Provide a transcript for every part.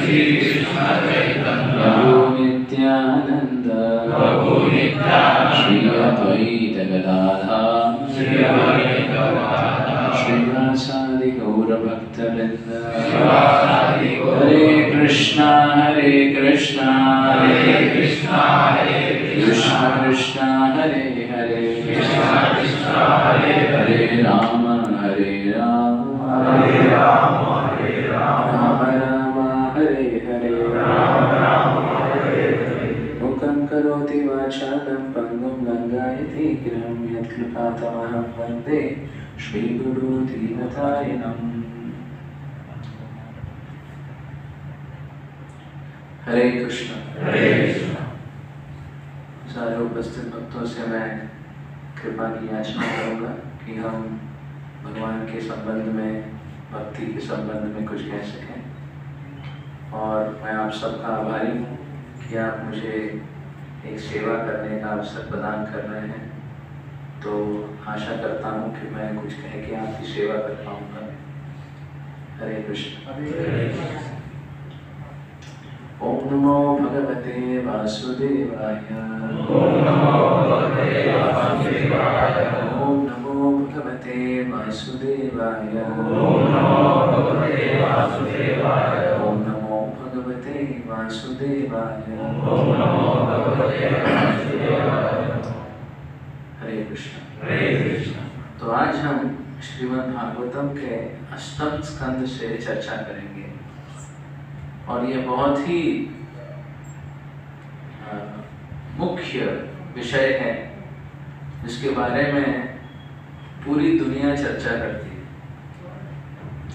प्रभु नित्यानंद श्री अद्वैत गदाधर श्रीवासादि गौर भक्तवृंद हरे कृष्णा कृष्णा कृष्णा कृष्णा हरे हरे हरे राम राम राम हरे हरे मुखं करोति वाचालं पङ्गुं लङ्घयति गिरिं यत्कृपातमहं वन्दे श्रीगुरु दीननाथायनं। हरे कृष्ण। सारे उपस्थित भक्तों से मैं कृपा की याचना करूँगा कि हम भगवान के संबंध में, भक्ति के संबंध में कुछ कह सकें। और मैं आप सबका आभारी हूँ कि आप मुझे एक सेवा करने का अवसर प्रदान कर रहे हैं। तो आशा करता हूँ कि मैं कुछ कह के आपकी सेवा कर पाऊँगा। हरे कृष्ण। ओम नमो भगवते वासुदेवाय। ओम नमो भगवते वासुदेवाय। ओम नमो भगवते वासुदेवाय। ओम नमो भगवते वासुदेवाय। ओम नमो भगवते वासुदेवाय। ओम नमो भगवते वासुदेवाय। हरे कृष्ण। हरे कृष्ण। तो आज हम श्रीमद् भागवतम के अष्टम स्कंद से चर्चा करेंगे और ये बहुत ही मुख्य विषय है जिसके बारे में पूरी दुनिया चर्चा करती है।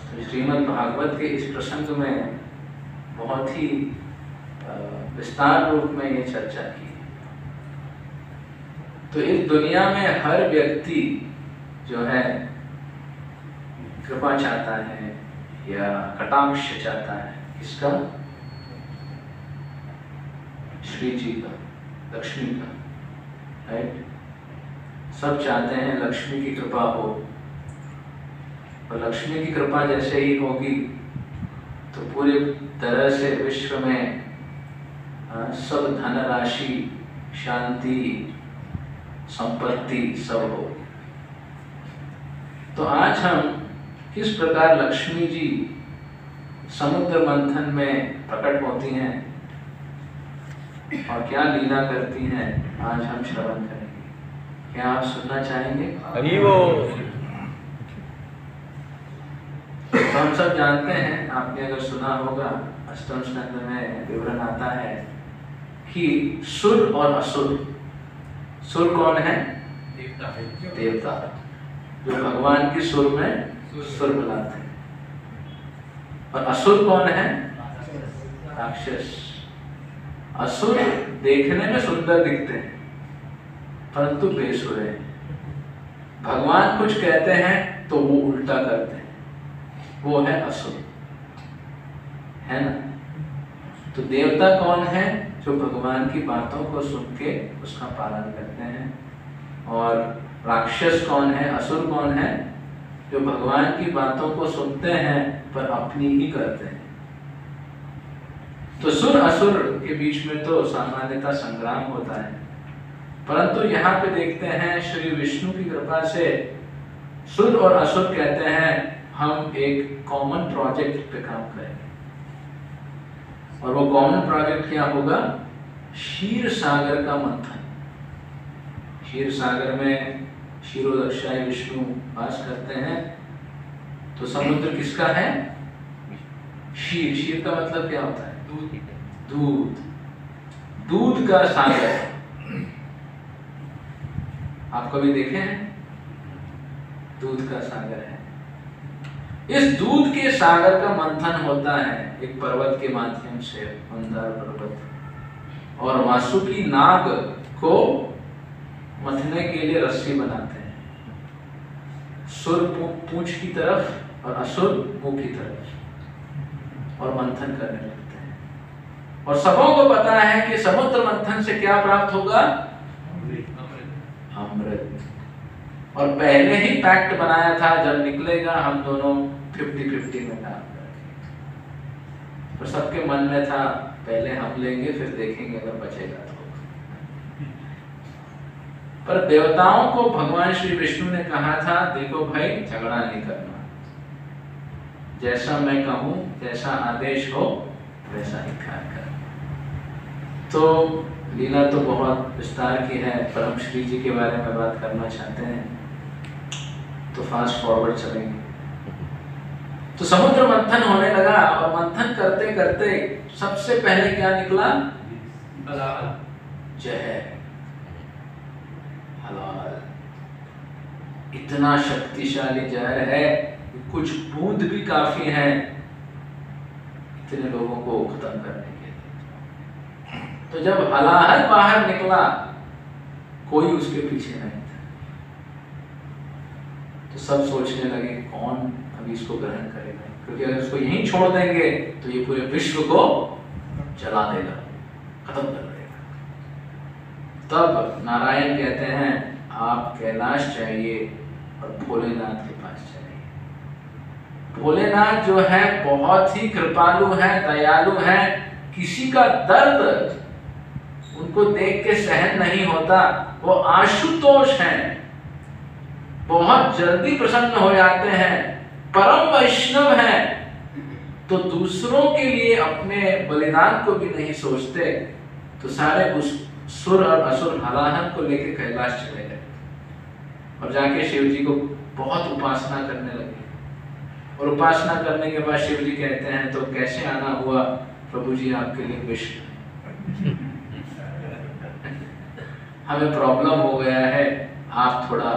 तो श्रीमद् भागवत के इस प्रसंग में बहुत ही विस्तार रूप में ये चर्चा की। तो इस दुनिया में हर व्यक्ति जो है कृपा चाहता है या कटाक्ष चाहता है। किसका? श्री जी का, लक्ष्मी का, राइट। सब चाहते हैं लक्ष्मी की कृपा हो, और लक्ष्मी की कृपा जैसे ही होगी तो पूरी तरह से विश्व में सब धनराशि, शांति, संपत्ति सब होगी। तो आज हम किस प्रकार लक्ष्मी जी समुद्र मंथन में प्रकट होती हैं और क्या लीला करती हैं, आज हम श्रवण करेंगे। क्या आप सुनना चाहेंगे? तो हम सब जानते हैं, आपने अगर सुना होगा, अष्टम स्कंद में विवरण आता है कि सुर और असुर। सुर कौन है? देवता, जो भगवान की सुर में सुर बुलाते हैं। और असुर कौन है? राक्षस। असुर देखने में सुंदर दिखते हैं परंतु बेसुर हैं। भगवान कुछ कहते हैं तो वो उल्टा करते हैं, वो है असुर, है ना। तो देवता कौन है? जो भगवान की बातों को सुन के उसका पालन करते हैं। और राक्षस कौन है? असुर कौन है? जो भगवान की बातों को सुनते हैं पर अपनी ही करते हैं। तो सुर असुर के बीच में तो सामान्यतः संग्राम होता है, परंतु यहाँ पे देखते हैं श्री विष्णु की कृपा से सुर और असुर कहते हैं हम एक कॉमन प्रोजेक्ट पे काम करेंगे। और वो कॉमन प्रोजेक्ट क्या होगा? क्षीर सागर का मंथन। क्षीर सागर में क्षीरोदक्षाय विष्णु वास करते हैं। तो समुद्र किसका है? क्षीर। क्षीर का मतलब क्या होता है? दूध। दूध का सागर। आप कभी देखे हैं? दूध का सागर है। इस दूध के सागर का मंथन होता है एक पर्वत के माध्यम से, मंदार पर्वत। और वासुकी नाग को मथने के लिए रस्सी बनाते हैं, सुर पूंछ की तरफ और असुर मुंह की तरफ, और मंथन करने लगते हैं। और सबों को पता है कि समुद्र मंथन से क्या प्राप्त होगा? अमृत। और पहले ही पैक्ट बनाया था, जब निकलेगा हम दोनों 50-50 में काम करेंगे। पर सबके मन में था पहले हम लेंगे फिर देखेंगे अगर बचेगा तो। पर देवताओं को भगवान श्री विष्णु ने कहा था देखो भाई झगड़ा नहीं करना, जैसा मैं कहूं जैसा आदेश हो वैसा ही ख्याल कर। तो लीला तो बहुत विस्तार की है, पर हम श्री जी के बारे में बात करना चाहते हैं तो फास्ट फॉरवर्ड चलेंगे। तो समुद्र मंथन होने लगा और मंथन करते करते सबसे पहले क्या निकला? जहर, हलाल। इतना शक्तिशाली जहर है कि कुछ बूंद भी काफी है इतने लोगों को खत्म करने के लिए। तो जब हलाहल बाहर निकला कोई उसके पीछे नहीं था, तो सब सोचने लगे कौन अभी इसको ग्रहण करेगा, क्योंकि अगर इसको यहीं छोड़ देंगे तो ये पूरे विश्व को जला देगा, खत्म कर देगा। तब नारायण कहते हैं आप कैलाश जाइए और भोलेनाथ के पास जाइए। भोलेनाथ जो है बहुत ही कृपालु है, दयालु है। किसी का दर्द उनको देख के सहन नहीं होता। वो आशुतोष हैं, बहुत जल्दी प्रसन्न हो जाते हैं, परम वैष्णव हैं, तो दूसरों के लिए अपने बलिदान को भी नहीं सोचते। तो सारे उस सुर और असुर हलाहल को लेकर कैलाश चले गए और जाके शिव जी को बहुत उपासना करने लगे। और उपासना करने के बाद शिव जी कहते हैं तो कैसे आना हुआ? प्रभु जी आपके लिए विष हमें प्रॉब्लम हो गया है, आप थोड़ा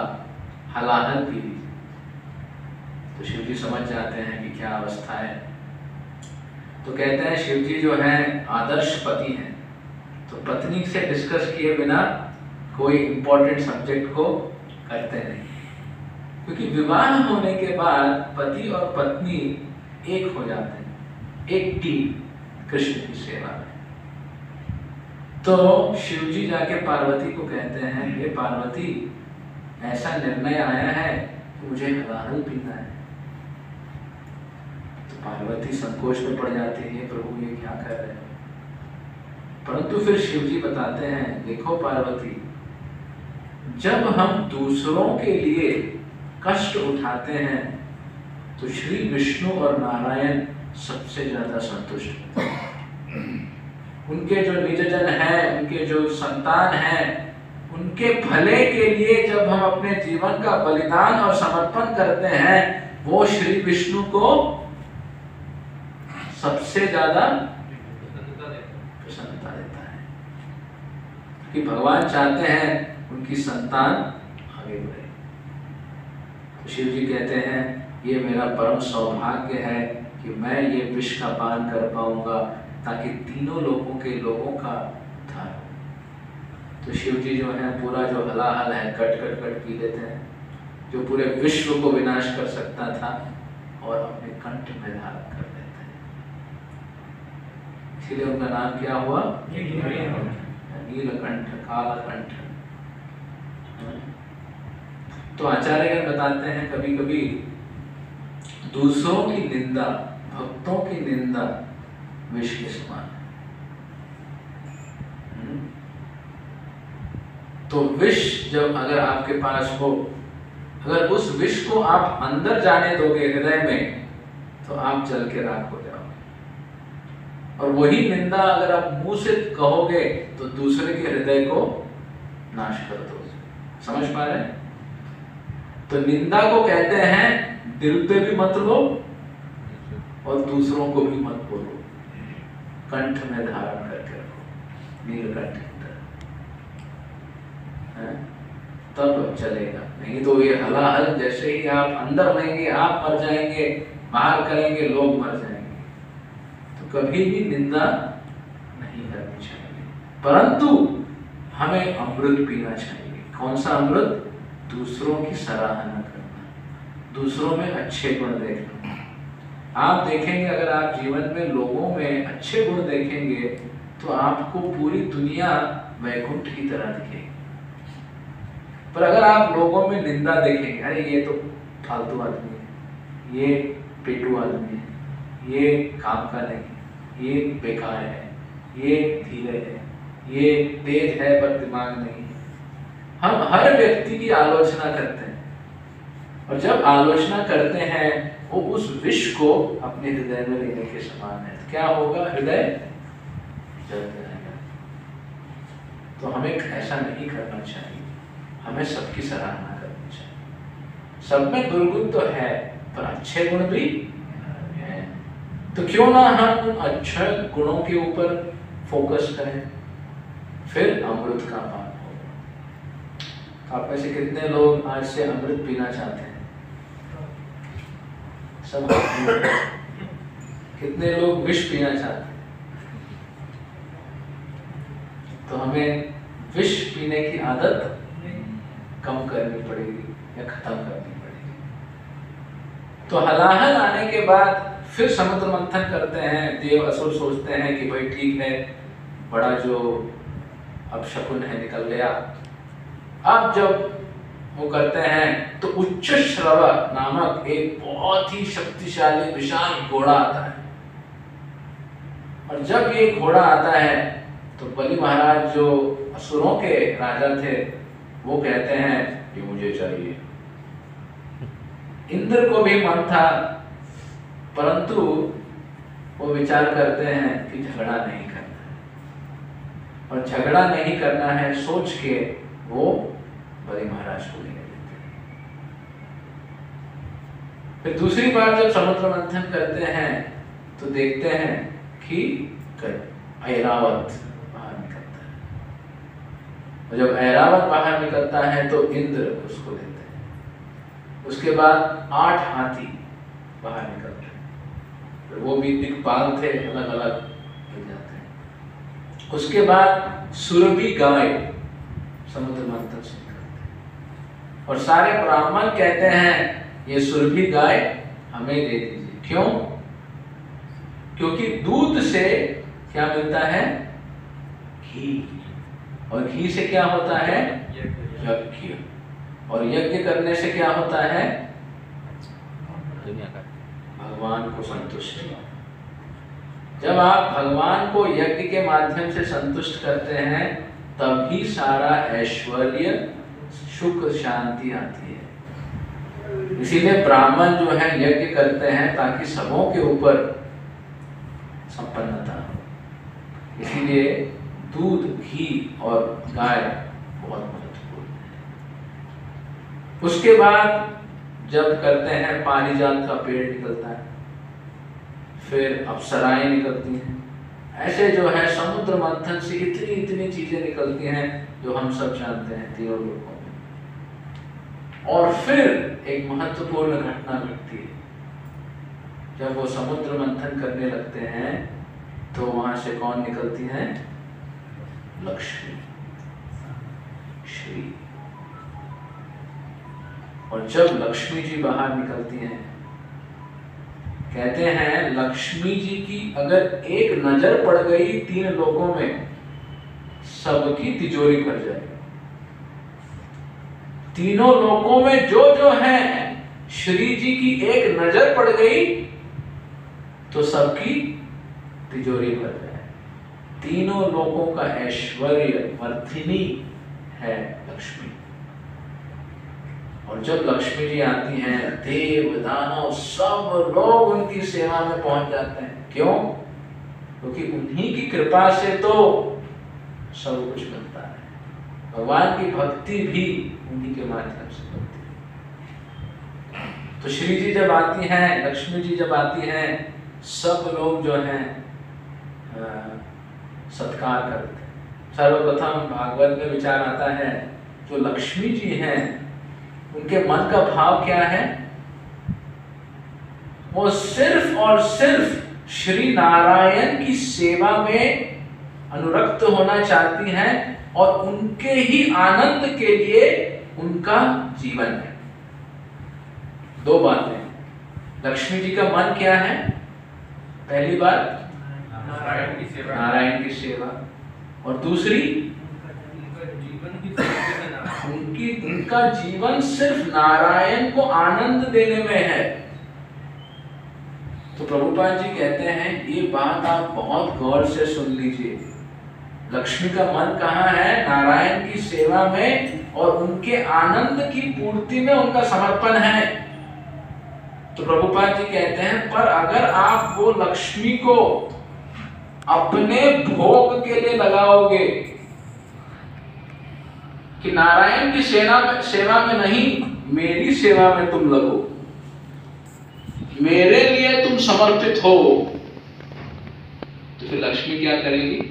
हलाहल पी लीजिए। तो शिव जी समझ जाते हैं कि क्या अवस्था है। तो कहते हैं शिव जी जो हैं आदर्श पति हैं, तो पत्नी से डिस्कस किए बिना कोई इंपॉर्टेंट सब्जेक्ट को करते नहीं, क्योंकि विवाह होने के बाद पति और पत्नी एक हो जाते हैं, एक टीम कृष्ण की सेवा में। तो शिव जी जाके पार्वती को कहते हैं ये पार्वती ऐसा निर्णय आया है कि मुझे हलाहल पीना है। तो पार्वती संकोच में पड़ जाती है, प्रभु ये क्या कर रहे हैं? परंतु फिर शिव जी बताते हैं देखो पार्वती, जब हम दूसरों के लिए कष्ट उठाते हैं तो श्री विष्णु और नारायण सबसे ज्यादा संतुष्ट होते हैं। उनके जो निजजन हैं, उनके जो संतान हैं, उनके भले के लिए जब हम अपने जीवन का बलिदान और समर्पण करते हैं, वो श्री विष्णु को सबसे ज्यादा प्रसन्नता देता है, कि भगवान चाहते हैं उनकी संतान आगे बढ़े। तो शिव जी कहते हैं ये मेरा परम सौभाग्य है कि मैं ये विष का पान कर पाऊंगा ताकि तीनों लोगों के लोगों का उद्धार हो। तो शिव जी जो है पूरा जो हलाहल है कट कट कट पी लेते हैं, जो पूरे विश्व को विनाश कर सकता था, और अपने कंठ में धारण कर लेते हैं। इसलिए उनका नाम क्या हुआ? नीलकंठ, कालकंठ। तो आचार्यगण बताते हैं कभी कभी दूसरों की निंदा, भक्तों की निंदा विष के समान है। तो विष जब अगर आपके पास हो, अगर उस विष को आप अंदर जाने दोगे हृदय में, तो आप जल के राख हो जाओगे। और वही निंदा अगर आप मुंह से कहोगे तो दूसरे के हृदय को नाश कर दोगे। समझ पा रहे हैं? तो निंदा को कहते हैं दिल पे भी मत लो और दूसरों को भी मत बोलो, कंठ में धारण करके रखो, नीलकंठ की तरह, तब चलेगा। नहीं तो ये हलाहल जैसे ही आप अंदर लेंगे आप मर जाएंगे, बाहर करेंगे लोग मर जाएंगे। तो कभी भी निंदा नहीं करनी चाहिए, परंतु हमें अमृत पीना चाहिए। कौन सा अमृत? दूसरों की सराहना करना, दूसरों में अच्छे गुण देखना। आप देखेंगे अगर आप जीवन में लोगों में अच्छे गुण देखेंगे तो आपको पूरी दुनिया वैकुंठ की तरह दिखेगी। पर अगर आप लोगों में निंदा देखेंगे, अरे ये तो फालतू आदमी है, ये पेटू आदमी है, ये काम का नहीं, ये बेकार है, ये धीरे है, ये तेज है पर दिमाग नहीं है। हम हर व्यक्ति की आलोचना करते हैं, और जब आलोचना करते हैं वो उस विष को अपने हृदय में लेने के समान है। क्या होगा? हृदय जल जाएगा। तो हमें ऐसा नहीं करना चाहिए, हमें सबकी सराहना करनी चाहिए। सब में दुर्गुण तो है पर अच्छे गुण भी हैं, तो क्यों ना हम उन अच्छे गुणों के ऊपर फोकस करें, फिर अमृत का पान होगा। आप में से कितने लोग आज से अमृत पीना चाहते हैं? सब। कितने लोग विष पीना चाहते हैं? तो हमें विष पीने की आदत कम करनी पड़ेगी या खत्म करनी पड़ेगी। तो हलाहल आने के बाद फिर समुद्र मंथन करते हैं। देव असुर सोचते हैं कि भाई ठीक है, बड़ा जो अपशकुन है निकल गया। अब जब वो करते हैं तो उच्च श्रव नामक एक बहुत ही शक्तिशाली विशाल घोड़ा आता है, और जब ये घोड़ा आता है तो बलि महाराज जो असुरों के राजा थे वो कहते हैं ये मुझे चाहिए। इंद्र को भी मन था, परंतु वो विचार करते हैं कि झगड़ा नहीं करना है, और झगड़ा नहीं करना है सोच के वो बलि महाराज को लेने देते हैं। फिर दूसरी बार जब समुद्र मंथन करते हैं तो देखते हैं कि ऐरावत बाहर निकलता है, और जब ऐरावत बाहर निकलता है तो इंद्र उसको देते हैं। उसके बाद 8 हाथी बाहर निकलते हैं, वो भी दिक्पाल थे, अलग अलग मिल जाते हैं। उसके बाद सुरभि गाय समुद्र मंथन से निकलते हैं, और सारे ब्राह्मण कहते हैं ये सुरभि गाय हमें दे दीजिए। क्यों? क्योंकि दूध से क्या मिलता है? घी, और घी से क्या होता है? यज्ञ, और यज्ञ करने से क्या होता है? भगवान को संतुष्ट। जब आप भगवान को यज्ञ के माध्यम से संतुष्ट करते हैं तभी सारा ऐश्वर्य सुख शांति आती है। इसीलिए ब्राह्मण जो है यज्ञ करते हैं ताकि सबों के ऊपर संपन्नता हो। इसीलिए दूध, घी और गाय बहुत महत्वपूर्ण है। उसके बाद जब करते हैं पारिजात का पेड़ निकलता है, फिर अप्सराएं निकलती हैं। ऐसे जो है समुद्र मंथन से इतनी इतनी चीजें निकलती हैं जो हम सब जानते हैं तीनों लोगों में। और फिर एक महत्वपूर्ण घटना घटती है। जब वो समुद्र मंथन करने लगते हैं तो वहां से कौन निकलती है? लक्ष्मी, श्री। और जब लक्ष्मी जी बाहर निकलती हैं, कहते हैं लक्ष्मी जी की अगर एक नजर पड़ गई 3 लोगों में, सबकी तिजोरी भर जाएगी। तीनों लोगों में जो है, श्री जी की एक नजर पड़ गई तो सबकी तिजोरी भर जाए। तीनों लोगों का ऐश्वर्य वर्धिनी है लक्ष्मी। और जब लक्ष्मी जी आती हैं, देव दानव सब लोग उनकी सेवा में पहुंच जाते हैं। क्यों? क्योंकि उन्हीं की कृपा से तो सब कुछ मिलता है। भगवान की भक्ति भी उन्हीं के माध्यम से होती है। तो श्री जी जब आती हैं, लक्ष्मी जी जब आती हैं, सब लोग जो हैं सत्कार करते हैं। सर्वप्रथम भागवत में विचार आता है जो लक्ष्मी जी हैं उनके मन का भाव क्या है? वो सिर्फ और सिर्फ श्री नारायण की सेवा में अनुरक्त होना चाहती हैं और उनके ही आनंद के लिए उनका जीवन है। 2 बातें। लक्ष्मी जी का मन क्या है? पहली बात नारायण की सेवा, और दूसरी उनका जीवन सिर्फ नारायण को आनंद देने में है। तो प्रभुपाद जी कहते हैं ये बात आप बहुत गौर से सुन लीजिए। लक्ष्मी का मन कहाँ है? नारायण की सेवा में और उनके आनंद की पूर्ति में उनका समर्पण है। तो प्रभुपाद जी कहते हैं पर अगर आप वो लक्ष्मी को अपने भोग के लिए लगाओगे कि नारायण की सेवा में नहीं, मेरी सेवा में तुम लगो, मेरे लिए तुम समर्पित हो, तो फिर लक्ष्मी क्या करेगी?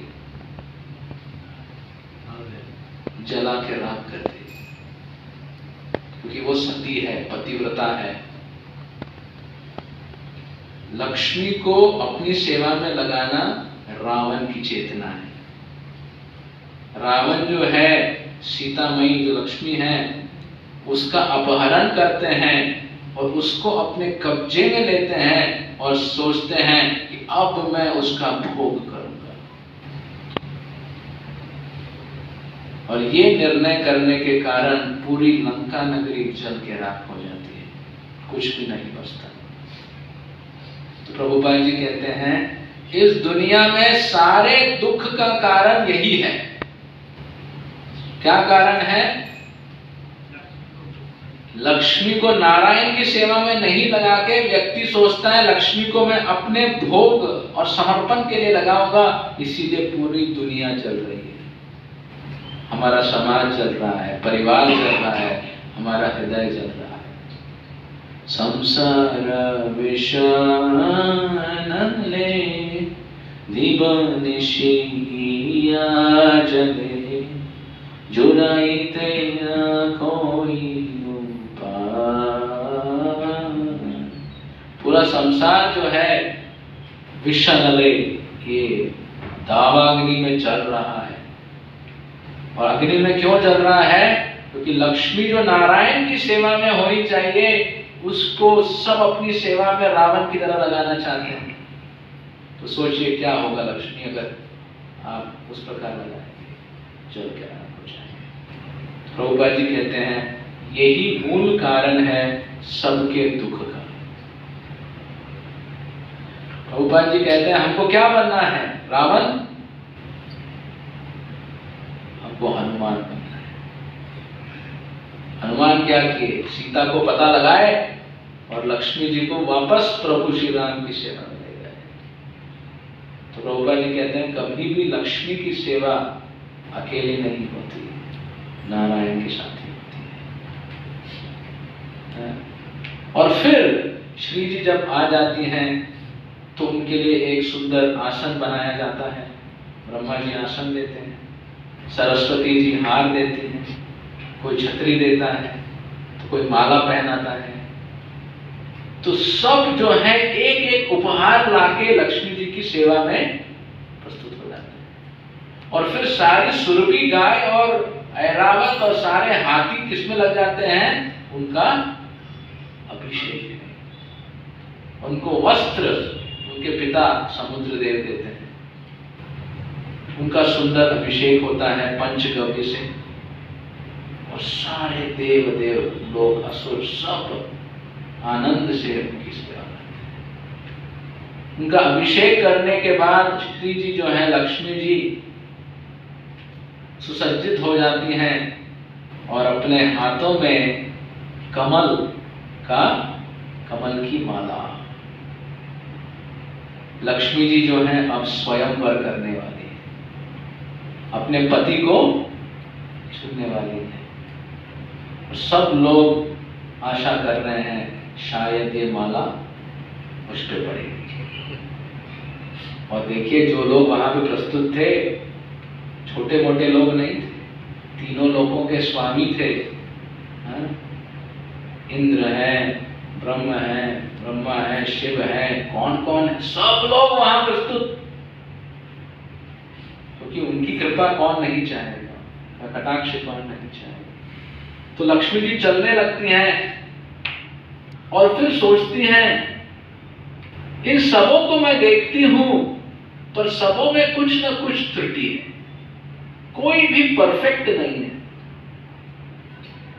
जला के राख कर देगी, क्योंकि वो सती है, पतिव्रता है। लक्ष्मी को अपनी सेवा में लगाना रावण की चेतना है। रावण जो है, सीता मई जो लक्ष्मी है, उसका अपहरण करते हैं और उसको अपने कब्जे में लेते हैं और सोचते हैं कि अब मैं उसका भोग करूंगा। और ये निर्णय करने के कारण पूरी लंका नगरी जल के राख हो जाती है, कुछ भी नहीं बचता। तो प्रभुपाद जी कहते हैं इस दुनिया में सारे दुख का कारण यही है। क्या कारण है? लक्ष्मी को नारायण की सेवा में नहीं लगा के व्यक्ति सोचता है लक्ष्मी को मैं अपने भोग और समर्पण के लिए लगाऊंगा, इसीलिए पूरी दुनिया जल रही है। हमारा समाज जल रहा है, परिवार जल रहा है, हमारा हृदय जल रहा है। संसार विषानले दिवनिशिया जले जुराइते न कोई उपाय। पूरा संसार जो है विषानले, ये दावाग्नि में जल रहा है। और अग्नि में क्यों जल रहा है? क्योंकि लक्ष्मी जो नारायण की सेवा में होनी चाहिए, उसको सब अपनी सेवा में रावण की तरह लगाना चाहते हैं। तो सोचिए क्या होगा लक्ष्मी अगर आप उस प्रकार लगाएंगे, जल के रावण हो जाएंगे। प्रभुपाद जी कहते हैं यही मूल कारण है सबके दुख का। प्रभुपाद जी कहते हैं हमको क्या बनना है? रावण? हमको हनुमान बनना है। हनुमान क्या किए? सीता को पता लगाए और लक्ष्मी जी को वापस प्रभु श्री राम की सेवा में ले गए। तो प्रभुपाद जी कहते हैं कभी भी लक्ष्मी की सेवा अकेली नहीं होती, नारायण के साथ ही होती है। और फिर श्री जी जब आ जाती हैं तो उनके लिए एक सुंदर आसन बनाया जाता है। ब्रह्मा जी आसन देते हैं, सरस्वती जी हार देती हैं, कोई छतरी देता है, तो कोई माला पहनाता है। तो सब जो है एक एक उपहार लाके लक्ष्मी जी की सेवा में प्रस्तुत हो जाते हैं। और फिर सारी सुरभि गाय और ऐरावत और सारे हाथी किसमें लग जाते हैं? उनका अभिषेक में। उनको वस्त्र उनके पिता समुद्र देव देते हैं। उनका सुंदर अभिषेक होता है पंचगव्य से। और सारे देव लोग, असुर सब आनंद से उनकी सेवा करते हैं। उनका अभिषेक करने के बाद श्री जी जो है, लक्ष्मी जी सुसज्जित हो जाती हैं और अपने हाथों में कमल की माला। लक्ष्मी जी जो है अब स्वयंवर करने वाली है, अपने पति को छूने वाली है। सब लोग आशा कर रहे हैं शायद ये माला उस पे पड़ेगी। और देखिए जो लोग वहां पे प्रस्तुत थे, छोटे मोटे लोग नहीं थे, तीनों लोगों के स्वामी थे। इंद्र है, ब्रह्मा है, शिव है, कौन कौन है, सब लोग वहां प्रस्तुत। क्योंकि उनकी कृपा कौन नहीं चाहेगा, कटाक्ष कौन नहीं चाहेगा। तो लक्ष्मी जी चलने लगती हैं और फिर सोचती हैं इन सबों को मैं देखती हूं, पर सबों में कुछ न कुछ त्रुटि है, कोई भी परफेक्ट नहीं है।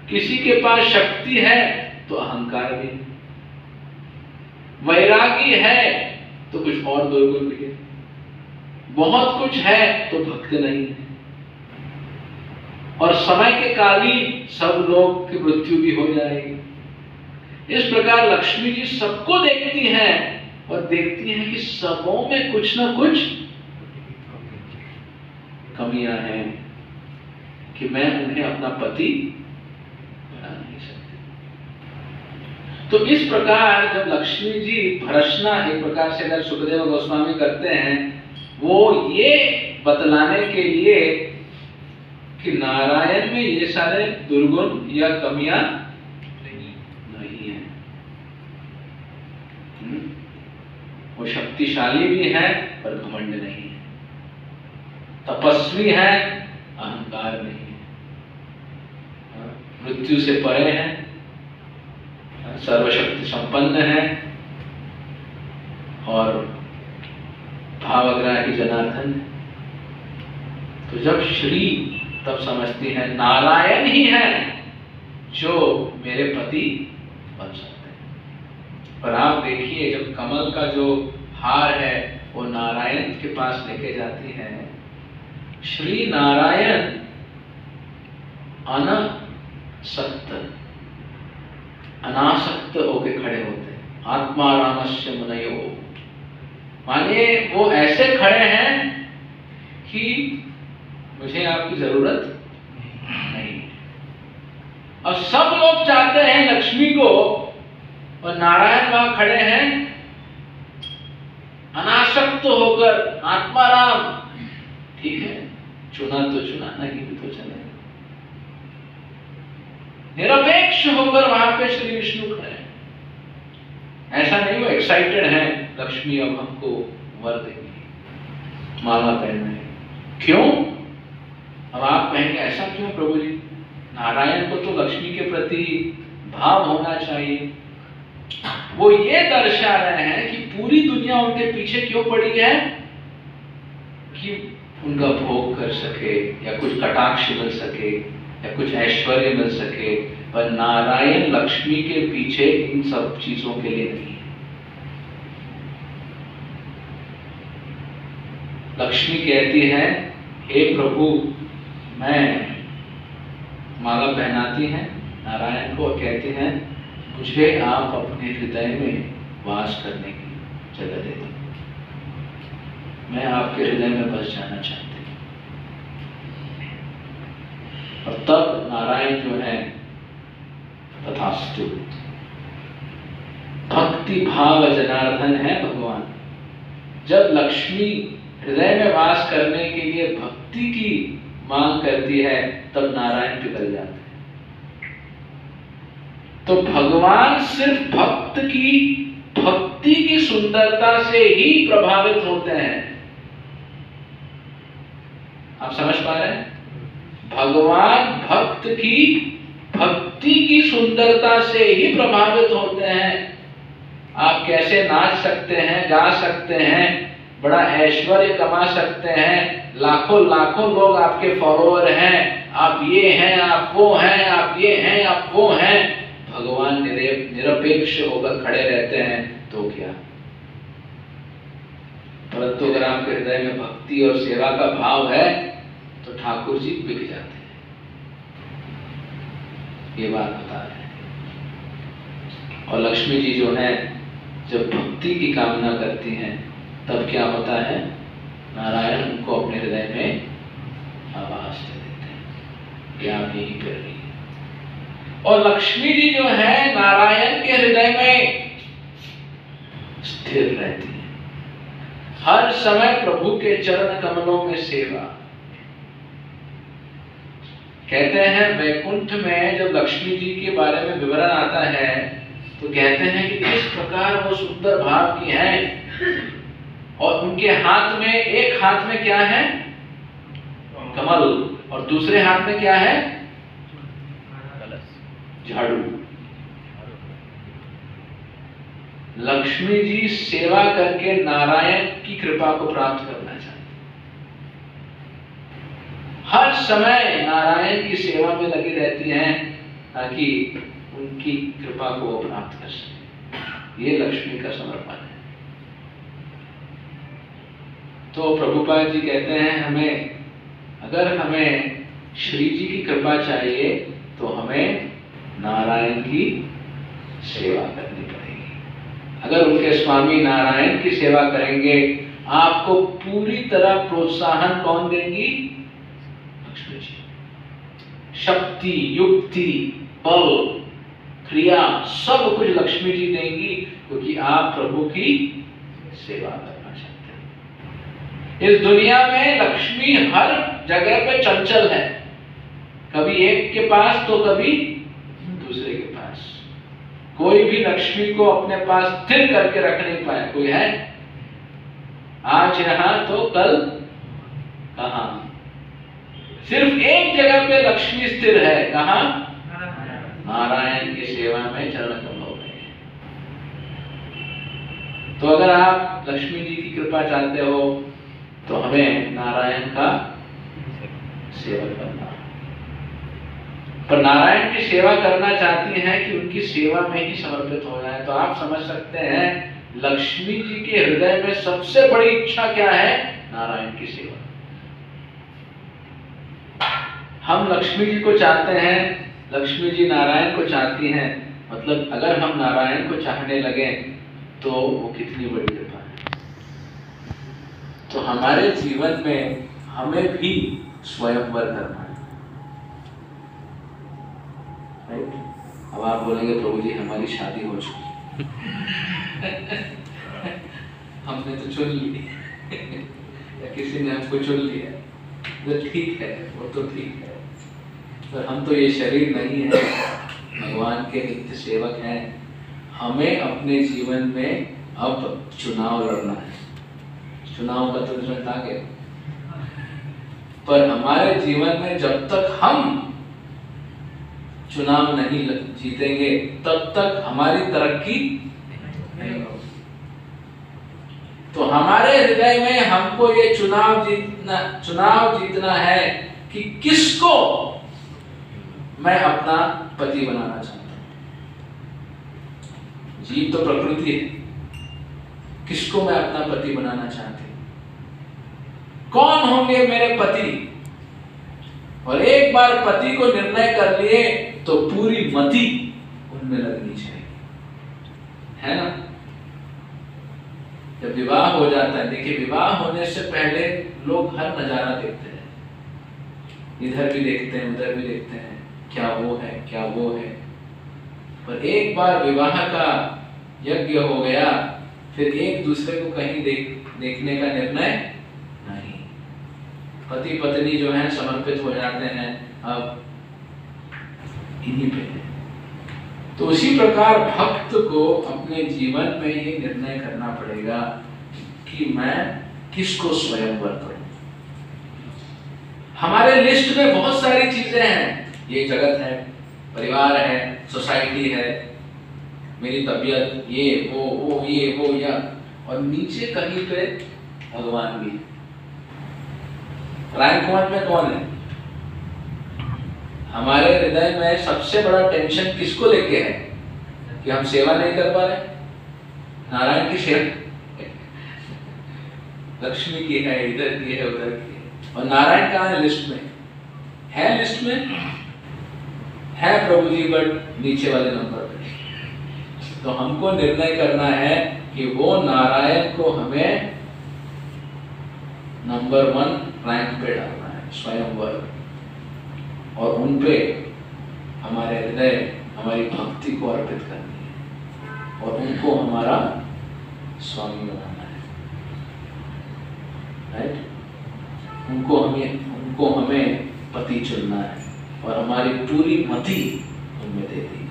किसी के पास शक्ति है तो अहंकार भी, वैरागी है तो कुछ और दुर्गुण भी है, बहुत कुछ है तो भक्त नहीं है, और समय के कालीन सब लोग की मृत्यु भी हो जाएगी। इस प्रकार लक्ष्मी जी सबको देखती हैं और देखती हैं कि सबों में कुछ ना कुछ कमियां हैं कि मैं उन्हें अपना पति बना नहीं सकती। तो इस प्रकार जब लक्ष्मी जी भर्त्सना एक प्रकार से अगर सुखदेव गोस्वामी करते हैं, वो ये बतलाने के लिए कि नारायण में ये सारे दुर्गुण या कमियां नहीं है। वो शक्तिशाली भी है पर घमंड नहीं है, तपस्वी है अहंकार नहीं है, मृत्यु से परे है, सर्वशक्ति संपन्न है और भावग्राही जनार्दन। तो जब श्री तब समझती है नारायण ही है जो मेरे पति बन सकते हैं। और आप देखिए जब कमल का जो हार है वो नारायण के पास लेके जाती है, श्री नारायण अनासक्त होके खड़े होते हैं। आत्मारामस्य मुनयो, मानिए वो ऐसे खड़े हैं कि मुझे आपकी जरूरत नहीं। और सब लोग चाहते हैं लक्ष्मी को, और नारायण वहां खड़े हैं अनासक्त होकर, आत्माराम। ठीक है, चुना तो चुना, नहीं भी तो चले। निरपेक्ष होकर वहां पे श्री विष्णु खड़े हैं। ऐसा नहीं वो एक्साइटेड है लक्ष्मी अब हमको वर देगी, माला पहनना है। क्यों? अब आप कहेंगे ऐसा क्यों प्रभु जी? नारायण को तो लक्ष्मी के प्रति भाव होना चाहिए। वो ये दर्शा रहे हैं कि पूरी दुनिया उनके पीछे क्यों पड़ी है कि उनका भोग कर सके, या कुछ कटाक्ष मिल सके, या कुछ ऐश्वर्य मिल सके। पर नारायण लक्ष्मी के पीछे इन सब चीजों के लिए नहीं है। लक्ष्मी कहती है हे प्रभु, मैं माला पहनाती हैं नारायण को और कहती हैं मुझे आप अपने हृदय में वास करने की जगह दे दो, मैं आपके हृदय में बस जाना चाहती हूँ। और तब नारायण जो है तथास्तु, भक्ति भाव जनार्दन है भगवान। जब लक्ष्मी हृदय में वास करने के लिए भक्ति की मांग करती है तब नारायण पिघल जाते हैं। तो भगवान सिर्फ भक्त की भक्ति की सुंदरता से ही प्रभावित होते हैं। आप समझ पा रहे हैं? भगवान भक्त की भक्ति की सुंदरता से ही प्रभावित होते हैं। आप कैसे नाच सकते हैं, गा सकते हैं, बड़ा ऐश्वर्य कमा सकते हैं, लाखों लाखों लोग आपके फॉलोअर हैं, आप ये हैं, आप वो हैं, आप ये हैं, आप वो हैं, भगवान निरपेक्ष होकर खड़े रहते हैं तो क्या? परंतु अगर आपके हृदय में भक्ति और सेवा का भाव है तो ठाकुर जी बिक जाते हैं। ये बात बता रहे हैं। और लक्ष्मी जी जो है जब भक्ति की कामना करती हैं तब क्या होता है? नारायण उनको अपने हृदय में आवास दे देते हैं कि आप यही कर रही है। और लक्ष्मी जी जो है नारायण के हृदय में स्थिर रहती है, हर समय प्रभु के चरण कमलों में सेवा। कहते हैं वैकुंठ में जब लक्ष्मी जी के बारे में विवरण आता है तो कहते हैं कि किस प्रकार वो सुंदर भाव की हैं, और उनके हाथ में, एक हाथ में क्या है? कमल, और दूसरे हाथ में क्या है? झाड़ू। लक्ष्मी जी सेवा करके नारायण की कृपा को प्राप्त करना चाहते, हर समय नारायण की सेवा में लगी रहती हैं ताकि उनकी कृपा को वो प्राप्त कर सके। ये लक्ष्मी का समर्पण है। तो प्रभुपाद जी कहते हैं अगर हमें श्री जी की कृपा चाहिए तो हमें नारायण की सेवा करनी पड़ेगी। अगर उनके स्वामी नारायण की सेवा करेंगे, आपको पूरी तरह प्रोत्साहन कौन देंगी? लक्ष्मी जी। शक्ति, युक्ति, बल, क्रिया सब कुछ लक्ष्मी जी देंगी, क्योंकि आप प्रभु की सेवा करना चाहते हैं। इस दुनिया में लक्ष्मी हर जगह पे चंचल है, कभी एक के पास तो कभी दूसरे के पास। कोई भी लक्ष्मी को अपने पास स्थिर करके रख नहीं पाया। कोई है? आज यहां तो कल कहां। सिर्फ एक जगह पे लक्ष्मी स्थिर है, कहां? नारायण की सेवा में चरण कमलों में। तो अगर आप लक्ष्मी जी की कृपा चाहते हो तो हमें नारायण का सेवक बनना। पर नारायण की सेवा करना चाहती हैं कि उनकी सेवा में ही समर्पित हो जाए, तो आप समझ सकते हैं लक्ष्मी जी के हृदय में सबसे बड़ी इच्छा क्या है? नारायण की सेवा। हम लक्ष्मी जी को चाहते हैं, लक्ष्मी जी नारायण को चाहती हैं। मतलब अगर हम नारायण को चाहने लगे तो वो कितनी बड़ी कृपा है। तो हमारे जीवन में हमें भी स्वयंवर करना है। अब आप बोलेंगे प्रभु जी हमारी शादी हो चुकी हमने तो चुन ली या किसी ने हमको चुन लिया, तो ठीक है, वो तो ठीक है, पर हम तो ये शरीर नहीं है, भगवान के नित्य सेवक हैं। हमें अपने जीवन में अब चुनाव लड़ना है। चुनाव का तो रिजल्ट आ गया, पर हमारे जीवन में जब तक हम चुनाव नहीं जीतेंगे तब तक हमारी तरक्की नहीं होगी। तो हमारे हृदय में हमको ये चुनाव जीतना है कि किसको मैं अपना पति बनाना चाहता हूं। जीव तो प्रकृति है, किसको मैं अपना पति बनाना चाहती हूं, कौन होंगे मेरे पति। और एक बार पति को निर्णय कर लिए तो पूरी मति उनमें लगनी चाहिए, है ना। जब विवाह हो जाता है, देखिए विवाह होने से पहले लोग हर नजारा देखते हैं, इधर भी देखते हैं उधर भी देखते हैं, क्या वो है क्या वो है। पर एक बार विवाह का यज्ञ हो गया, फिर एक दूसरे को कहीं देखने का निर्णय नहीं। पति पत्नी जो है समर्पित हो जाते हैं अब इन्हीं पे। तो उसी प्रकार भक्त को अपने जीवन में ये निर्णय करना पड़ेगा कि मैं किसको स्वयंवर करूं। हमारे लिस्ट में बहुत सारी चीजें हैं, ये जगत है, परिवार है, सोसाइटी है, मेरी तबीयत, ये वो या, और नीचे कहीं पे भगवान भी। रैंक वन में कौन है? हमारे हृदय में सबसे बड़ा टेंशन किसको लेके है कि हम सेवा नहीं कर पा रहे। नारायण की सेवा लक्ष्मी की है, इधर की है उधर की है, और नारायण कहाँ है लिस्ट में? है लिस्ट में है प्रभु जी, बट नीचे वाले नंबर पे। तो हमको निर्णय करना है कि वो नारायण को हमें नंबर 1 रैंक पे डालना है, स्वयंवर, और उन पे हमारे हृदय हमारी भक्ति को अर्पित करनी है और उनको हमारा स्वामी बनाना है, राइट। उनको हमें पति चुनना है और हमारी पूरी मति उनमें दे दी।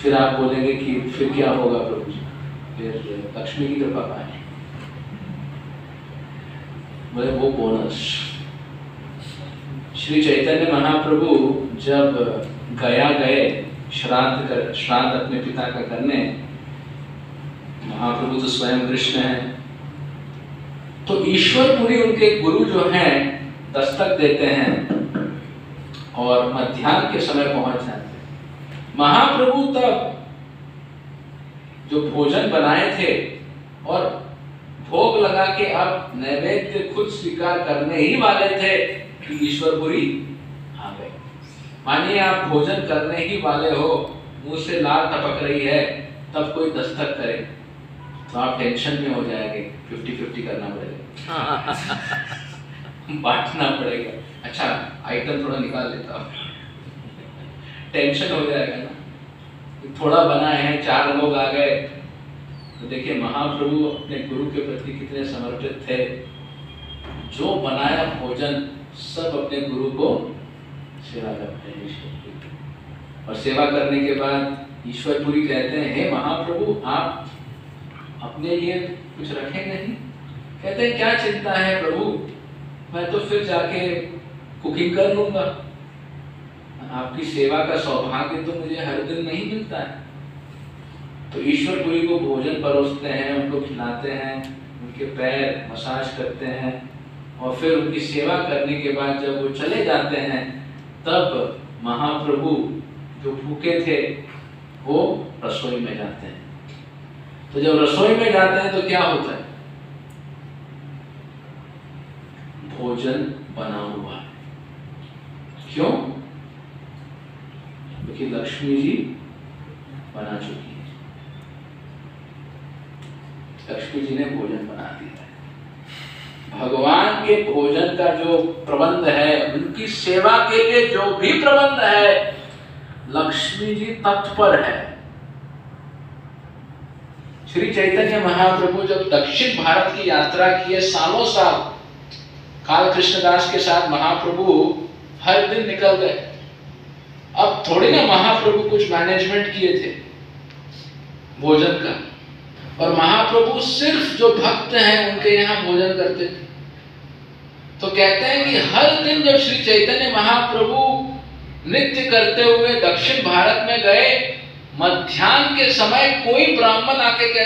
फिर आप बोलेंगे कि फिर क्या होगा प्रभु जी, फिर लक्ष्मी की कृपा पाए। बोले वो बोनस। श्री चैतन्य महाप्रभु जब गया गए श्राद्ध अपने पिता का करने, महाप्रभु तो स्वयं कृष्ण हैं, तो ईश्वरपुरी उनके गुरु जो हैं दस्तक देते हैं और मध्याह्न के समय पहुंच जाते हैं। महाप्रभु तब जो भोजन बनाए थे और भोग लगा के अब नैवेद्य खुद स्वीकार करने ही वाले थे कि ईश्वरपुरी आ गए। मानिए आप भोजन करने ही वाले हो, मुंह से लाल टपक रही है, तब कोई दस्तक करे तो आप टेंशन में हो जाएंगे, 50-50 करना पड़ेगा, बांटना पड़ेगा। अच्छा आइटम थोड़ा निकाल लेता हूँ, टेंशन हो जाएगा ना। थोड़ा बना है, 4 लोग आ गए, तो देखिए महाप्रभु अपने गुरु के प्रति कितने समर्पित थे। जो बनाया भोजन सब अपने गुरु को सेवा करते हैं ईश्वर। और सेवा करने के बाद ईश्वरपुरी कहते हैं, हे महाप्रभु आप अपने लिए कुछ रखे नहीं? कहते हैं क्या चिंता है प्रभु, मैं तो फिर जाके कुकिंग कर लूंगा, आपकी सेवा का सौभाग्य तो मुझे हर दिन नहीं मिलता है। तो ईश्वरपुरी को भोजन परोसते हैं, उनको खिलाते हैं, उनके पैर मसाज करते हैं, और फिर उनकी सेवा करने के बाद जब वो चले जाते हैं तब महाप्रभु जो भूखे थे वो रसोई में जाते हैं। तो जब रसोई में जाते हैं तो क्या होता है? भोजन बना हुआ है। क्यों? क्योंकि लक्ष्मी जी बना चुकी है, लक्ष्मी जी ने भोजन बना दिया है। भगवान के भोजन का जो प्रबंध है, उनकी सेवा के लिए जो भी प्रबंध है, लक्ष्मी जी तत्पर है। श्री चैतन्य महाप्रभु जब दक्षिण भारत की यात्रा किए सालों साल, काल कृष्णदास के साथ महाप्रभु हर दिन निकल गए। अब थोड़ी ना महाप्रभु कुछ मैनेजमेंट किए थे भोजन का, और महाप्रभु सिर्फ जो भक्त हैं उनके यहाँ भोजन करते थे। तो कहते हैं कि हर दिन जब श्री चैतन्य महाप्रभु नृत्य करते हुए दक्षिण भारत में गए, मध्याह्न के समय कोई ब्राह्मण आके कहते